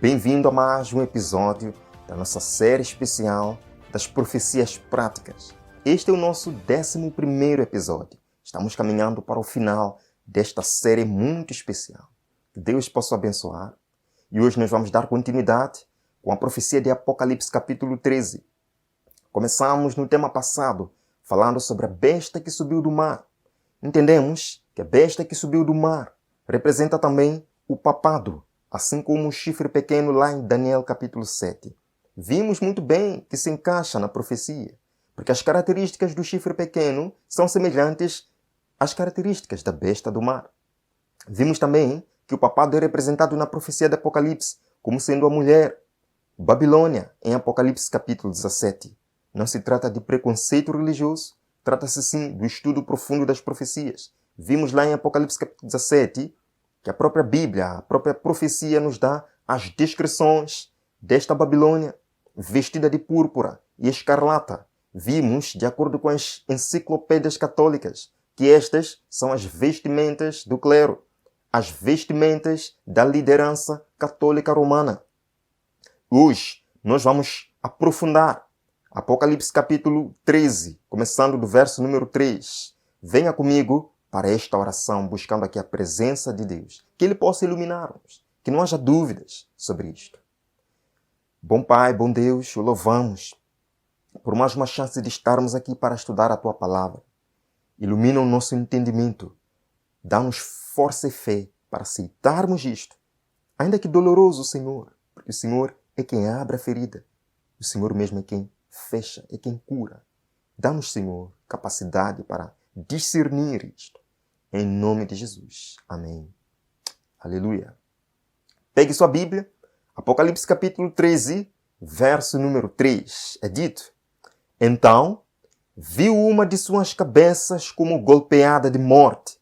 Bem-vindo a mais um episódio da nossa série especial das profecias práticas. Este é o nosso 11º episódio. Estamos caminhando para o final desta série muito especial. Que Deus possa abençoar. E hoje nós vamos dar continuidade com a profecia de Apocalipse capítulo 13. Começamos no tema passado, falando sobre a besta que subiu do mar. Entendemos que a besta que subiu do mar representa também o papado, assim como o chifre pequeno lá em Daniel capítulo 7. Vimos muito bem que se encaixa na profecia, porque as características do chifre pequeno são semelhantes às características da besta do mar. Vimos também que o papado é representado na profecia de Apocalipse como sendo a mulher, Babilônia, em Apocalipse capítulo 17. Não se trata de preconceito religioso, trata-se sim do estudo profundo das profecias. Vimos lá em Apocalipse capítulo 17 que a própria Bíblia, a própria profecia nos dá as descrições desta Babilônia, vestida de púrpura e escarlata. Vimos, de acordo com as enciclopédias católicas, que estas são as vestimentas do clero, as vestimentas da liderança católica romana. Hoje, nós vamos aprofundar Apocalipse capítulo 13, começando do verso número 3. Venha comigo para esta oração, buscando aqui a presença de Deus, que Ele possa iluminar-nos, que não haja dúvidas sobre isto. Bom Pai, bom Deus, o louvamos por mais uma chance de estarmos aqui para estudar a Tua Palavra. Ilumina o nosso entendimento, dá-nos força e fé para aceitarmos isto, ainda que doloroso, Senhor, porque o Senhor é quem abre a ferida, o Senhor mesmo é quem fecha, é quem cura. Dá-nos, Senhor, capacidade para discernir isto. Em nome de Jesus. Amém. Aleluia. Pegue sua Bíblia. Apocalipse capítulo 13, verso número 3. É dito: Então, viu uma de suas cabeças como golpeada de morte,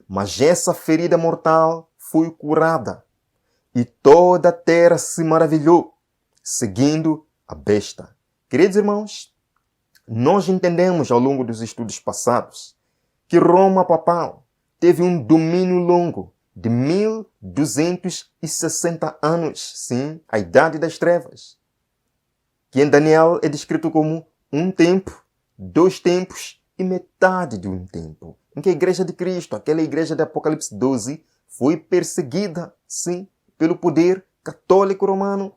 mas essa ferida mortal foi curada, e toda a terra se maravilhou, seguindo a besta. Queridos irmãos, nós entendemos ao longo dos estudos passados que Roma papal teve um domínio longo de 1260 anos, sim, a Idade das Trevas, que em Daniel é descrito como um tempo, 2 tempos e metade de um tempo, em que a Igreja de Cristo, aquela igreja de Apocalipse 12, foi perseguida, sim, pelo poder católico romano.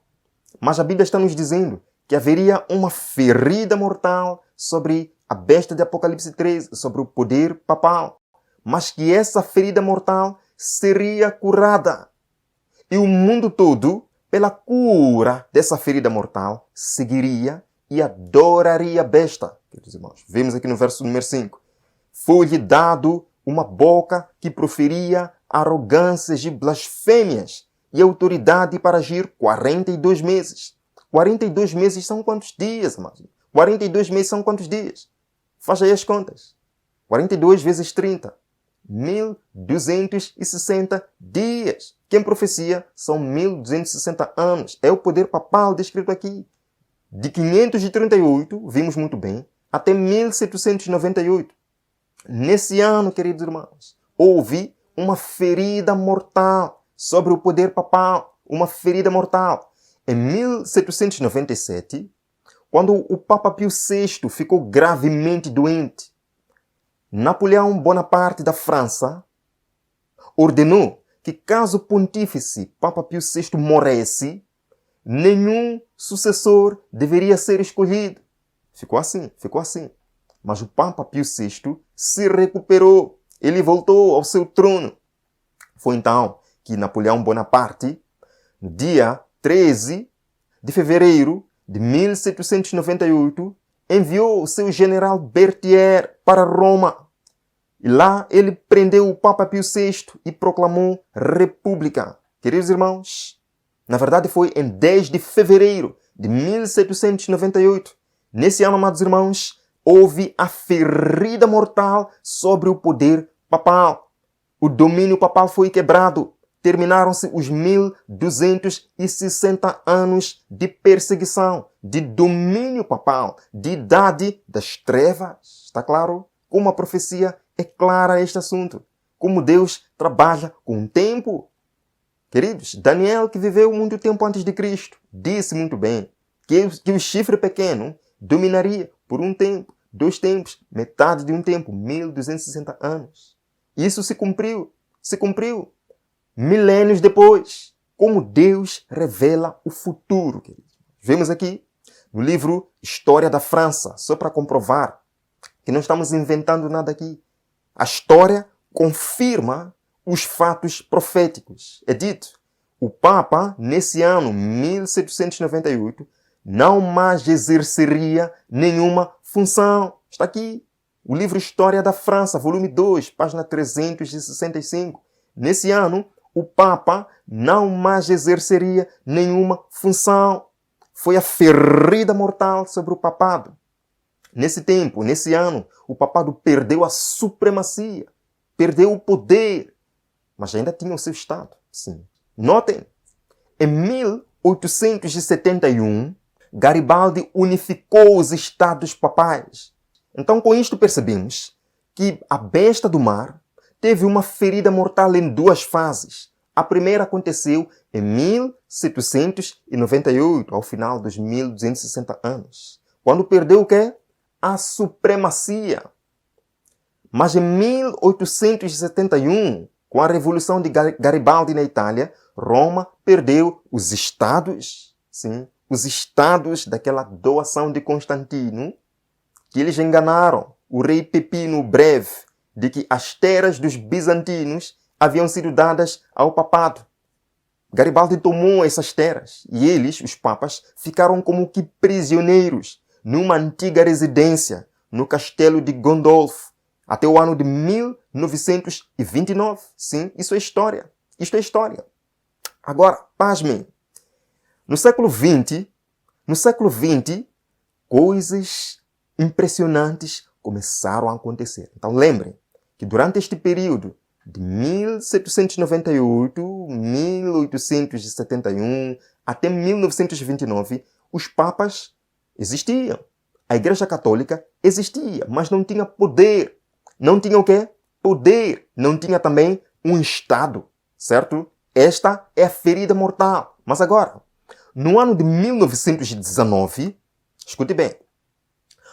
Mas a Bíblia está nos dizendo que haveria uma ferida mortal sobre a besta de Apocalipse 13, sobre o poder papal, mas que essa ferida mortal seria curada. E o mundo todo, pela cura dessa ferida mortal, seguiria e adoraria a besta. Queridos irmãos, vemos aqui no verso número 5. Foi-lhe dado uma boca que proferia arrogâncias e blasfêmias e autoridade para agir 42 meses. 42 meses são quantos dias, irmãos? 42 meses são quantos dias? Faz aí as contas. 42 vezes 30. 1260 dias. Que em profecia são 1260 anos. É o poder papal descrito aqui. De 538, vimos muito bem, até 1798. Nesse ano, queridos irmãos, houve uma ferida mortal sobre o poder papal. Uma ferida mortal. Em 1797, quando o Papa Pio VI ficou gravemente doente, Napoleão Bonaparte da França ordenou que, caso o pontífice Papa Pio VI morresse, nenhum sucessor deveria ser escolhido. Ficou assim. Mas o Papa Pio VI se recuperou. Ele voltou ao seu trono. Foi então que Napoleão Bonaparte, no dia 13 de fevereiro de 1798, enviou o seu general Berthier para Roma. E lá ele prendeu o Papa Pio VI e proclamou república. Queridos irmãos, na verdade foi em 10 de fevereiro de 1798. Nesse ano, amados irmãos, houve a ferida mortal sobre o poder papal. O domínio papal foi quebrado. Terminaram-se os 1260 anos de perseguição, de domínio papal, de idade das trevas. Está claro? Como a profecia é clara este assunto. Como Deus trabalha com o tempo. Queridos, Daniel, que viveu muito tempo antes de Cristo, disse muito bem que o chifre pequeno dominaria por um tempo, 2 tempos, metade de um tempo, 1260 anos. Isso se cumpriu. Se cumpriu. Milênios depois. Como Deus revela o futuro, queridos. Vemos aqui no livro História da França, só para comprovar que não estamos inventando nada aqui. A história confirma os fatos proféticos. É dito, o Papa, nesse ano 1798, não mais exerceria nenhuma função. Está aqui. O livro História da França, volume 2, página 365. Nesse ano, o Papa não mais exerceria nenhuma função. Foi a ferida mortal sobre o papado. Nesse tempo, nesse ano, o papado perdeu a supremacia, perdeu o poder, mas ainda tinha o seu Estado. Sim. Notem, em 1871, Garibaldi unificou os estados papais. Então, com isto percebemos que a besta do mar teve uma ferida mortal em 2 fases. A primeira aconteceu em 1798, ao final dos 1260 anos, quando perdeu o quê? A supremacia. Mas em 1871, com a Revolução de Garibaldi na Itália, Roma perdeu os estados, sim, os estados daquela doação de Constantino, que eles enganaram o rei Pepino Breve de que as terras dos bizantinos haviam sido dadas ao papado. Garibaldi tomou essas terras e eles, os papas, ficaram como que prisioneiros numa antiga residência no castelo de Gondolf até o ano de 1929. Sim, isso é história. Isto é história. Agora, pasmem. No século XX, coisas impressionantes começaram a acontecer. Então lembrem que durante este período de 1798, 1871 até 1929, os papas existiam. A Igreja Católica existia, mas não tinha poder. Não tinha o quê? Poder. Não tinha também um Estado, certo? Esta é a ferida mortal. Mas agora, no ano de 1919, escute bem,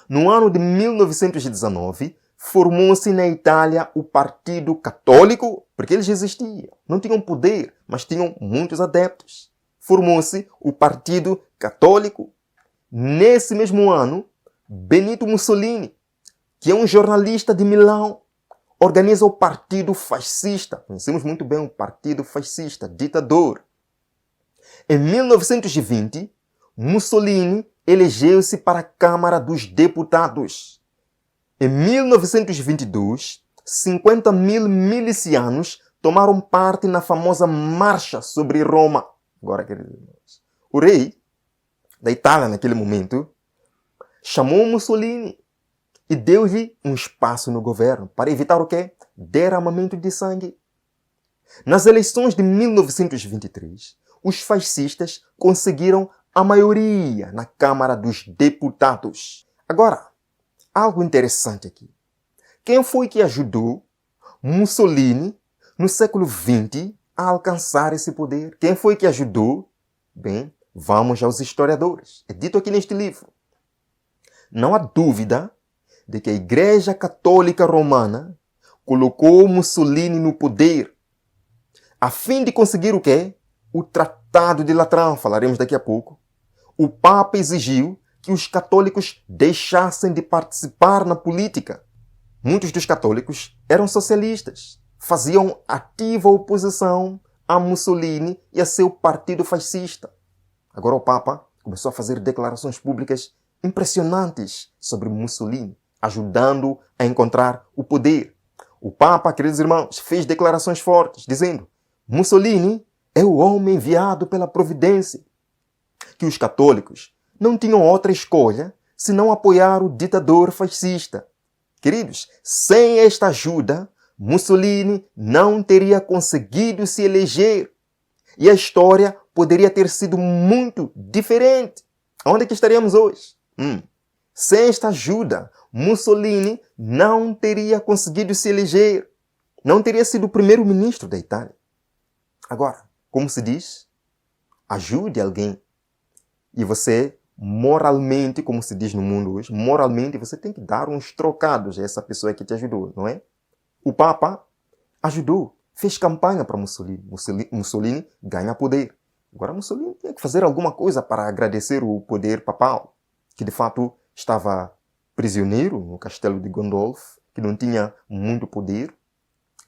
no ano de 1919, formou-se na Itália o Partido Católico, porque eles existiam. Não tinham poder, mas tinham muitos adeptos. Formou-se o Partido Católico. Nesse mesmo ano, Benito Mussolini, que é um jornalista de Milão, organiza o Partido Fascista. Conhecemos muito bem o Partido Fascista, ditador. Em 1920, Mussolini elegeu-se para a Câmara dos Deputados. Em 1922, 50 mil milicianos tomaram parte na famosa Marcha sobre Roma. Agora, queridos irmãos, o rei da Itália, naquele momento, chamou Mussolini e deu-lhe um espaço no governo para evitar o quê? Derramamento de sangue. Nas eleições de 1923, os fascistas conseguiram a maioria na Câmara dos Deputados. Agora, algo interessante aqui. Quem foi que ajudou Mussolini no século XX a alcançar esse poder? Quem foi que ajudou? Bem, vamos aos historiadores. É dito aqui neste livro. Não há dúvida de que a Igreja Católica Romana colocou Mussolini no poder a fim de conseguir o quê? O Tratado de Latrão, falaremos daqui a pouco. O Papa exigiu que os católicos deixassem de participar na política. Muitos dos católicos eram socialistas, faziam ativa oposição a Mussolini e a seu partido fascista. Agora o Papa começou a fazer declarações públicas impressionantes sobre Mussolini, ajudando a encontrar o poder. O Papa, queridos irmãos, fez declarações fortes, dizendo: Mussolini é o homem enviado pela providência. Que os católicos não tinham outra escolha senão apoiar o ditador fascista. Queridos, sem esta ajuda, Mussolini não teria conseguido se eleger. E a história poderia ter sido muito diferente. Onde é que estaríamos hoje? Sem esta ajuda, Mussolini não teria conseguido se eleger. Não teria sido o primeiro-ministro da Itália. Agora, como se diz, ajude alguém. E você, moralmente, como se diz no mundo hoje, moralmente você tem que dar uns trocados a essa pessoa que te ajudou, não é? O Papa ajudou, fez campanha para Mussolini. Mussolini ganha poder. Agora Mussolini tinha que fazer alguma coisa para agradecer o poder papal, que de fato estava prisioneiro no castelo de Gondolf, que não tinha muito poder.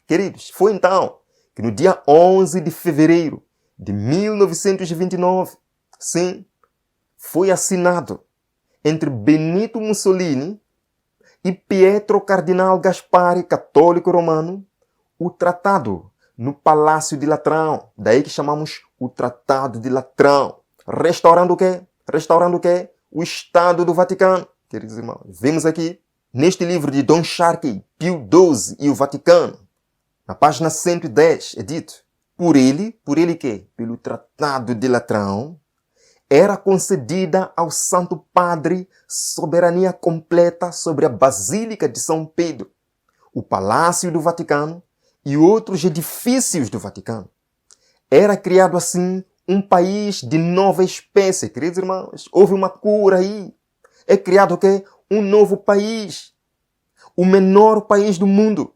Queridos, foi então que no dia 11 de fevereiro de 1929, sim, foi assinado entre Benito Mussolini e Pietro Cardinal Gaspari, católico romano, o tratado no Palácio de Latrão. Daí que chamamos o Tratado de Latrão. Restaurando o quê? Restaurando o quê? O Estado do Vaticano. Queridos irmãos, vemos aqui, neste livro de Don Sharkey, Pio XII e o Vaticano, na página 110, é dito, por ele quê? Pelo Tratado de Latrão, era concedida ao Santo Padre soberania completa sobre a Basílica de São Pedro, o Palácio do Vaticano e outros edifícios do Vaticano. Era criado assim um país de nova espécie, queridos irmãos. Houve uma cura aí. É criado o quê? Um novo país. O menor país do mundo.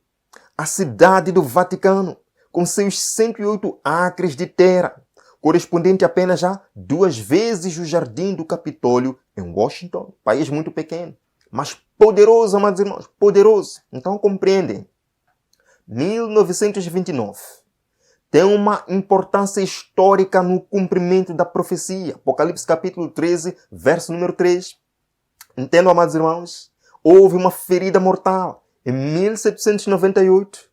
A cidade do Vaticano, com seus 108 acres de terra, correspondente apenas a 2 vezes o Jardim do Capitólio em Washington. País muito pequeno, mas poderoso, amados irmãos, poderoso. Então compreendem. 1929 tem uma importância histórica no cumprimento da profecia. Apocalipse capítulo 13, verso número 3. Entendam, amados irmãos? Houve uma ferida mortal em 1798,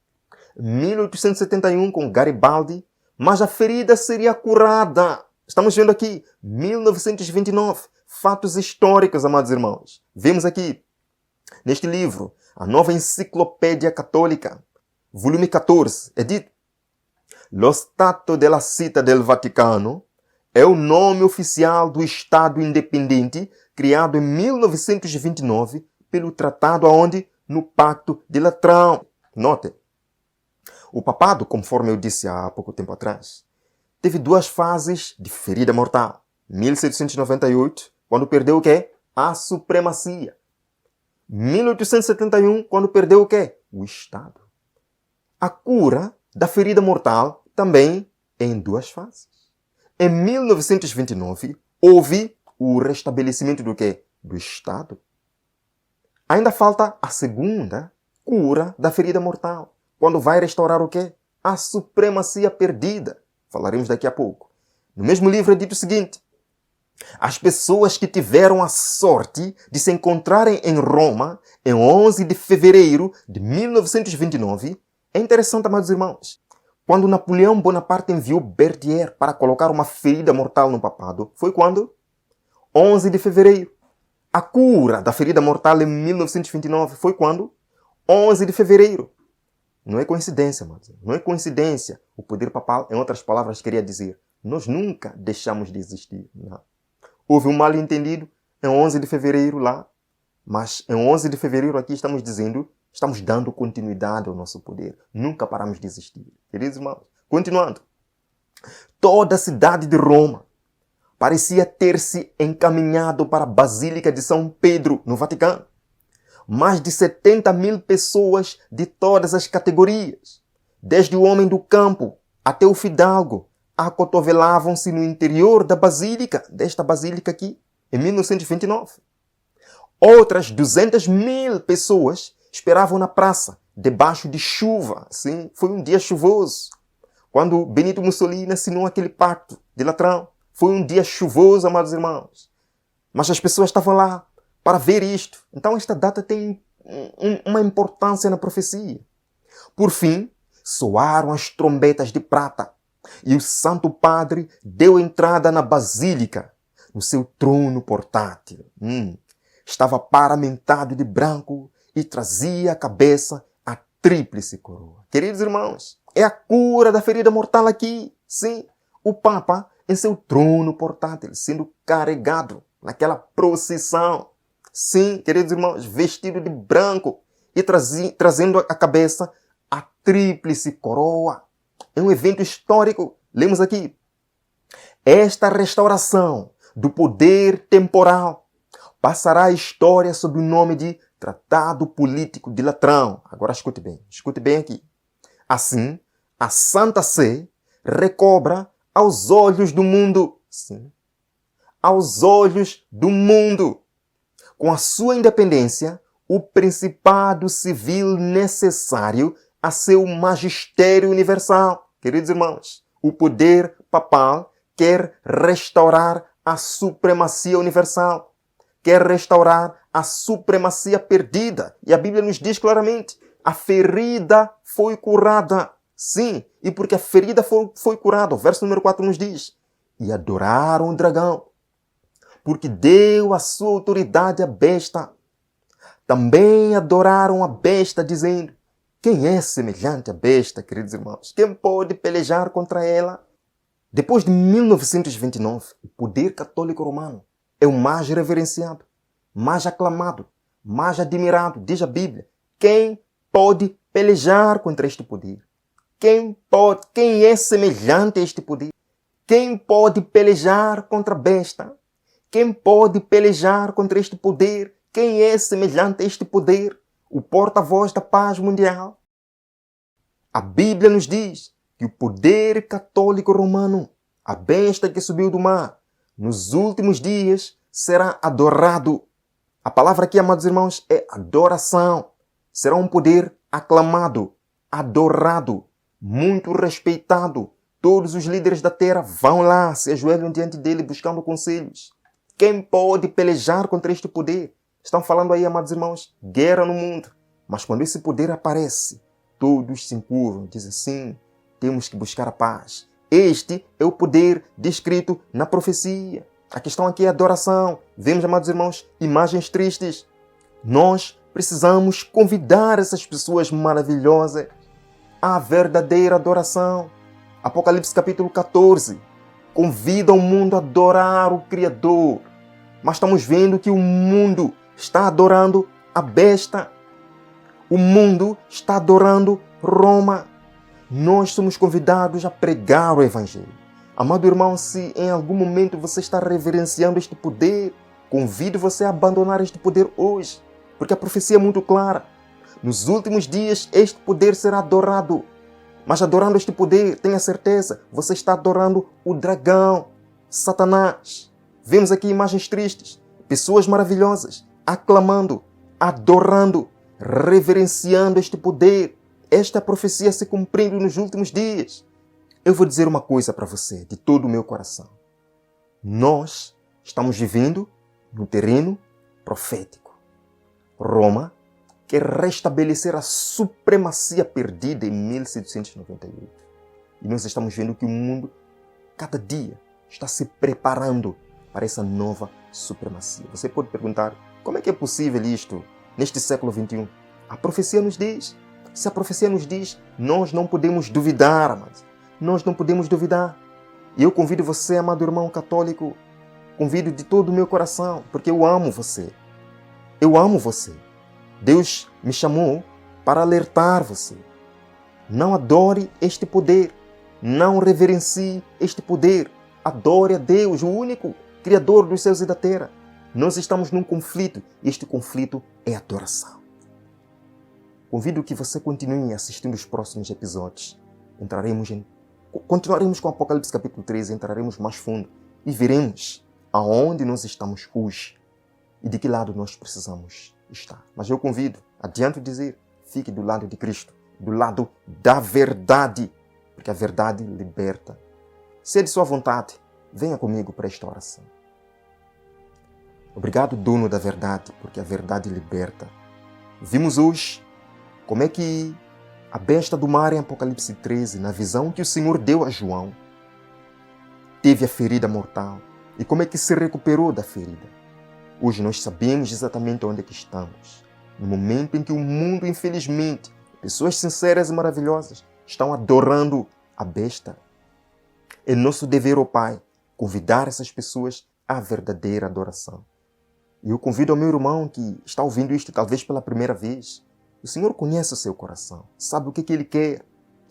1871 com Garibaldi, mas a ferida seria curada. Estamos vendo aqui, 1929, fatos históricos, amados irmãos. Vemos aqui, neste livro, a Nova Enciclopédia Católica, volume 14, é dito: Lo Stato della Città del Vaticano é o nome oficial do Estado independente criado em 1929 pelo tratado aonde? No Pacto de Latrão. Note, o papado, conforme eu disse há pouco tempo atrás, teve 2 fases de ferida mortal. 1798, quando perdeu o quê? A supremacia. 1871, quando perdeu o quê? O Estado. A cura da ferida mortal também é em 2 fases. Em 1929, houve o restabelecimento do quê? Do Estado. Ainda falta a segunda cura da ferida mortal, quando vai restaurar o quê? A supremacia perdida. Falaremos daqui a pouco. No mesmo livro é dito o seguinte: as pessoas que tiveram a sorte de se encontrarem em Roma em 11 de fevereiro de 1929, é interessante, amados irmãos, quando Napoleão Bonaparte enviou Berthier para colocar uma ferida mortal no papado, foi quando? 11 de fevereiro. A cura da ferida mortal em 1929 foi quando? 11 de fevereiro. Não é coincidência, amados. Não é coincidência. O poder papal, em outras palavras, queria dizer, nós nunca deixamos de existir. Não. Houve um mal-entendido em 11 de fevereiro lá, mas em 11 de fevereiro aqui estamos dizendo, estamos dando continuidade ao nosso poder. Nunca paramos de existir. Queridos irmãos, continuando. Toda a cidade de Roma parecia ter se encaminhado para a Basílica de São Pedro, no Vaticano. Mais de 70.000 pessoas de todas as categorias, desde o homem do campo até o fidalgo, acotovelavam-se no interior da Basílica, desta Basílica aqui, em 1929. Outras 200.000 pessoas esperavam na praça, debaixo de chuva. Sim, foi um dia chuvoso. Quando Benito Mussolini assinou aquele pacto de Latrão, foi um dia chuvoso, amados irmãos. Mas as pessoas estavam lá para ver isto. Então esta data tem uma importância na profecia. Por fim, soaram as trombetas de prata e o Santo Padre deu entrada na Basílica, no seu trono portátil. Estava paramentado de branco e trazia à cabeça a tríplice coroa. Queridos irmãos, é a cura da ferida mortal aqui. Sim, o Papa em seu trono portátil, sendo carregado naquela procissão. Sim, queridos irmãos, vestido de branco e trazendo à cabeça a tríplice coroa. É um evento histórico Lemos aqui. Esta restauração do poder temporal passará à história sob o nome de Tratado Político de Latrão. Agora escute bem aqui. Assim, a Santa Sé recobra aos olhos do mundo, sim, aos olhos do mundo, com a sua independência, o principado civil necessário a seu magistério universal. Queridos irmãos, o poder papal quer restaurar a supremacia universal, quer restaurar a supremacia perdida. E a Bíblia nos diz claramente, a ferida foi curada. Sim, e porque a ferida foi curada, o verso número 4 nos diz, e adoraram o dragão, porque deu a sua autoridade à besta. Também adoraram a besta, dizendo, quem é semelhante à besta, queridos irmãos? Quem pode pelejar contra ela? Depois de 1929, o poder católico romano é o mais reverenciado, mais aclamado, mais admirado, diz a Bíblia. Quem pode pelejar contra este poder? Quem é semelhante a este poder? Quem pode pelejar contra a besta? Quem pode pelejar contra este poder? Quem é semelhante a este poder? O porta-voz da paz mundial. A Bíblia nos diz que o poder católico romano, a besta que subiu do mar, nos últimos dias será adorado. A palavra aqui, amados irmãos, é adoração. Será um poder aclamado, adorado, muito respeitado. Todos os líderes da terra vão lá, se ajoelham diante dele buscando conselhos. Quem pode pelejar contra este poder? Estão falando aí, amados irmãos, guerra no mundo. Mas quando esse poder aparece, todos se encurvam, dizem sim, temos que buscar a paz. Este é o poder descrito na profecia. A questão aqui é a adoração. Vemos, amados irmãos, imagens tristes. Nós precisamos convidar essas pessoas maravilhosas à verdadeira adoração. Apocalipse capítulo 14 convida o mundo a adorar o Criador. Mas estamos vendo que o mundo está adorando a besta. O mundo está adorando Roma. Nós somos convidados a pregar o Evangelho. Amado irmão, se em algum momento você está reverenciando este poder, convido você a abandonar este poder hoje, porque a profecia é muito clara. Nos últimos dias, este poder será adorado. Mas adorando este poder, tenha certeza, você está adorando o dragão, Satanás. Vemos aqui imagens tristes, pessoas maravilhosas, aclamando, adorando, reverenciando este poder. Esta profecia se cumprindo nos últimos dias. Eu vou dizer uma coisa para você, de todo o meu coração. Nós estamos vivendo no terreno profético. Roma quer restabelecer a supremacia perdida em 1798. E nós estamos vendo que o mundo, cada dia, está se preparando para essa nova supremacia. Você pode perguntar, como é que é possível isto neste século XXI? A profecia nos diz. Se a profecia nos diz, nós não podemos duvidar, amados. Nós não podemos duvidar. E eu convido você, amado irmão católico, convido de todo o meu coração, porque eu amo você. Eu amo você. Deus me chamou para alertar você. Não adore este poder. Não reverencie este poder. Adore a Deus, o único Criador dos céus e da terra. Nós estamos num conflito. Este conflito é adoração. Convido que você continue assistindo os próximos episódios. Continuaremos com Apocalipse capítulo 13, entraremos mais fundo e veremos aonde nós estamos hoje e de que lado nós precisamos estar. Mas eu convido, adianto dizer, fique do lado de Cristo, do lado da verdade, porque a verdade liberta. Se é de sua vontade, venha comigo para esta oração. Obrigado, dono da verdade, porque a verdade liberta. Vimos hoje como é que a besta do mar em Apocalipse 13, na visão que o Senhor deu a João, teve a ferida mortal e como é que se recuperou da ferida. Hoje nós sabemos exatamente onde é que estamos. No momento em que o mundo, infelizmente, pessoas sinceras e maravilhosas estão adorando a besta. É nosso dever, ó Pai, convidar essas pessoas à verdadeira adoração. E eu convido ao meu irmão que está ouvindo isto talvez pela primeira vez. O Senhor conhece o seu coração, sabe o que ele quer.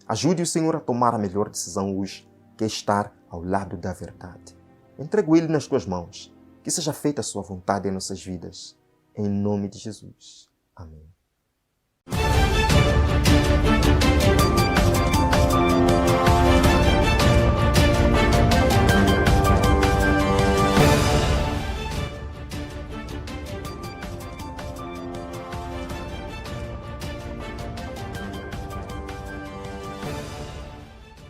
Ajude o Senhor a tomar a melhor decisão hoje. quer estar ao lado da verdade. Entrego Ele nas tuas mãos. Que seja feita a sua vontade em nossas vidas. Em nome de Jesus. Amém.